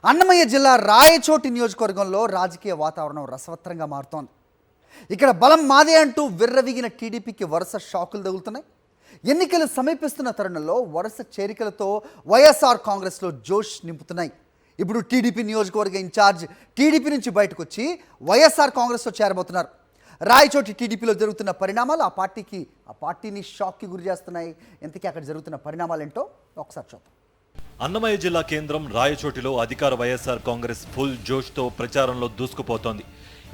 అన్నమయ్య జిల్లా రాయచోటి నియోజకవర్గంలో రాజకీయ వాతావరణం రసవత్తరంగా మారుతోంది. ఇక్కడ బలం మాదే అంటూ విర్రవీగిన టీడీపీకి వరుస షాకులు తగులుతున్నాయి. ఎన్నికలు సమీపిస్తున్న తరుణంలో వరుస చేరికలతో వైఎస్ఆర్ కాంగ్రెస్లో జోష్ నింపుతున్నాయి. ఇప్పుడు టీడీపీ నియోజకవర్గ ఇన్ఛార్జ్ టీడీపీ నుంచి బయటకు వచ్చి వైఎస్ఆర్ కాంగ్రెస్లో చేరబోతున్నారు. రాయచోటి టీడీపీలో జరుగుతున్న పరిణామాలు ఆ పార్టీని షాక్కి గురి చేస్తున్నాయి. ఇంతకీ అక్కడ జరుగుతున్న పరిణామాలు ఏంటో ఒకసారి చూద్దాం. అన్నమయ్య జిల్లా కేంద్రం రాయచోటిలో అధికార వైఎస్ఆర్ కాంగ్రెస్ ఫుల్ జోష్తో ప్రచారంలో దూసుకుపోతోంది.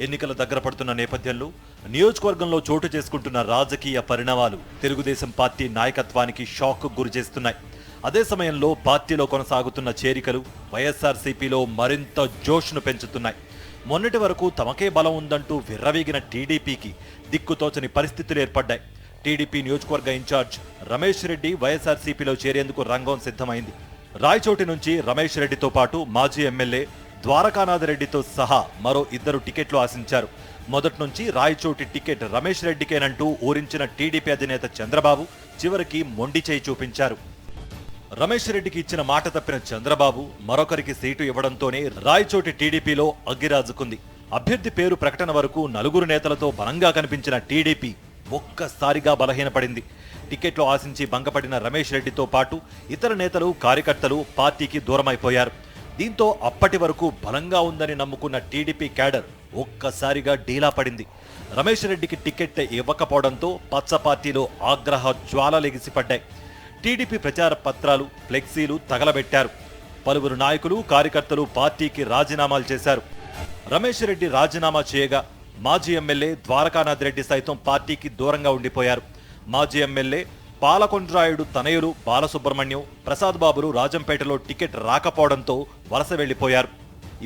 ఎన్నికల దగ్గర పడుతున్న నేపథ్యంలో నియోజకవర్గంలో చోటు చేసుకుంటున్న రాజకీయ పరిణామాలు తెలుగుదేశం పార్టీ నాయకత్వానికి షాక్ గురి చేస్తున్నాయి. అదే సమయంలో పార్టీలో కొనసాగుతున్న చేరికలు వైఎస్ఆర్సీపీలో మరింత జోష్ను పెంచుతున్నాయి. మొన్నటి వరకు తమకే బలం ఉందంటూ విర్రవీగిన టీడీపీకి దిక్కుతోచని పరిస్థితులు ఏర్పడ్డాయి. టీడీపీ నియోజకవర్గ ఇన్ఛార్జ్ రమేష్ రెడ్డి వైఎస్ఆర్సీపీలో చేరేందుకు రంగం సిద్ధమైంది. రాయచోటి నుంచి రమేష్ రెడ్డితో పాటు మాజీ ఎమ్మెల్యే ద్వారకానాథ్ రెడ్డితో సహా మరో 2 టికెట్లు ఆశించారు. మొదటి నుంచి రాయచోటి టికెట్ రమేష్ రెడ్డికేనంటూ ఊరించిన టీడీపీ అధినేత చంద్రబాబు చివరికి మొండి చేయి చూపించారు. రమేష్ రెడ్డికి ఇచ్చిన మాట తప్పిన చంద్రబాబు మరొకరికి సీటు ఇవ్వడంతోనే రాయచోటి టీడీపీలో అగ్గిరాజుకుంది. అభ్యర్థి పేరు ప్రకటన వరకు 4 నేతలతో బలంగా కనిపించిన టీడీపీ ఒక్కసారిగా బలహీనపడింది. టికెట్లు ఆశించి భంగపడిన రమేష్ రెడ్డితో పాటు ఇతర నేతలు కార్యకర్తలు పార్టీకి దూరమైపోయారు. దీంతో అప్పటి వరకు బలంగా ఉందని నమ్ముకున్న టీడీపీ క్యాడర్ ఒక్కసారిగా డీలా పడింది. రమేష్ రెడ్డికి టికెట్ ఇవ్వకపోవడంతో పచ్చ పార్టీలో ఆగ్రహ జ్వాలలెగిసిపడ్డాయి. టీడీపీ ప్రచార పత్రాలు, ఫ్లెక్సీలు తగలబెట్టారు. పలువురు నాయకులు కార్యకర్తలు పార్టీకి రాజీనామాలు చేశారు. రమేష్ రెడ్డి రాజీనామా చేయగా మాజీ ఎమ్మెల్యే ద్వారకానాథ్ రెడ్డి సైతం పార్టీకి దూరంగా ఉండిపోయారు. మాజీ ఎమ్మెల్యే పాలకొండ్రాయుడు తనయులు బాలసుబ్రహ్మణ్యం, ప్రసాద్ బాబులు రాజంపేటలో టికెట్ రాకపోవడంతో వలస వెళ్లిపోయారు.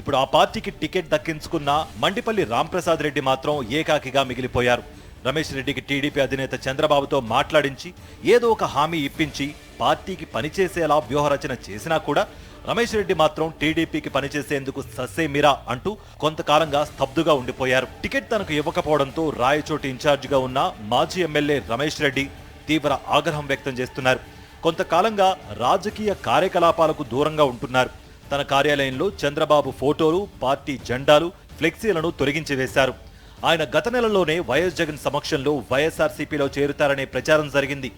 ఇప్పుడు ఆ పార్టీకి టికెట్ దక్కించుకున్న మండిపల్లి రాంప్రసాద్ రెడ్డి మాత్రం ఏకాకిగా మిగిలిపోయారు. రమేష్ రెడ్డికి టీడీపీ అధినేత చంద్రబాబుతో మాట్లాడించి ఏదో ఒక హామీ ఇప్పించి పార్టీకి పనిచేసేలా వ్యూహరచన చేసినా కూడా రమేష్ రెడ్డి మాత్రం టీడీపీకి పనిచేసేందుకు ససేమిరా అంటూ కొంతకాలంగా స్తబ్దుగా ఉండిపోయారు. టికెట్ తనకు ఇవ్వకపోవడంతో రాయచోటి ఇన్ఛార్జిగా ఉన్న మాజీ ఎమ్మెల్యే రమేష్ రెడ్డి తీవ్ర ఆగ్రహం వ్యక్తం చేస్తున్నారు. కొంతకాలంగా రాజకీయ కార్యకలాపాలకు దూరంగా ఉంటున్నారు. తన కార్యాలయంలో చంద్రబాబు ఫోటోలు, పార్టీ జెండాలు, ఫ్లెక్సీలను తొలగించి వేశారు. ఆయన గత నెలలోనే వైఎస్ జగన్ సమక్షంలో వైఎస్ఆర్సీపీలో చేరుతారనే ప్రచారం జరిగింది.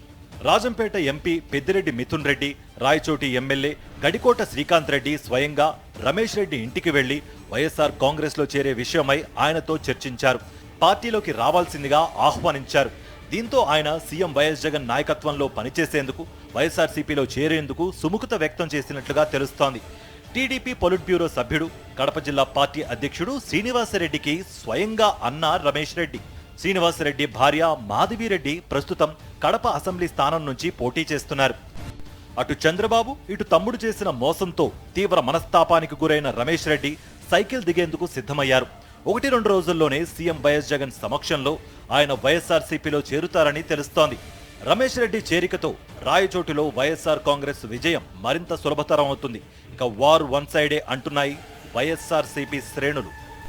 రాజంపేట ఎంపీ పెద్దిరెడ్డి మిథున్ రెడ్డి, రాయచోటి ఎమ్మెల్యే గడికోట శ్రీకాంత్ రెడ్డి స్వయంగా రమేష్ రెడ్డి ఇంటికి వెళ్లి వైఎస్ఆర్ కాంగ్రెస్లో చేరే విషయమై ఆయనతో చర్చించారు. పార్టీలోకి రావాల్సిందిగా ఆహ్వానించారు. దీంతో ఆయన సీఎం వైఎస్ జగన్ నాయకత్వంలో పనిచేసేందుకు, వైఎస్ఆర్సీపీలో చేరేందుకు సుముఖత వ్యక్తం చేసినట్లుగా తెలుస్తోంది. టీడీపీ పొలిట్ బ్యూరో సభ్యుడు, కడప జిల్లా పార్టీ అధ్యక్షుడు శ్రీనివాసరెడ్డికి స్వయంగా అన్న రమేష్ రెడ్డి. శ్రీనివాసరెడ్డి భార్య మాధవిరెడ్డి ప్రస్తుతం కడప అసెంబ్లీ స్థానం నుంచి పోటీ చేస్తున్నారు. అటు చంద్రబాబు, ఇటు తమ్ముడు చేసిన మోసంతో తీవ్ర మనస్తాపానికి గురైన రమేష్ రెడ్డి సైకిల్ దిగేందుకు సిద్ధమయ్యారు. 1-2 రోజుల్లోనే సీఎం వైఎస్ జగన్ సమక్షంలో ఆయన వైఎస్ఆర్సీపీలో చేరుతారని తెలుస్తోంది. రమేష్ రెడ్డి చేరికతో రాయచోటిలో వైఎస్ఆర్ కాంగ్రెస్ విజయం మరింత సులభతరం అవుతుంది. ఇక వార్ వన్ సైడే అంటున్నాయి వైఎస్ఆర్సీపీ శ్రేణులు.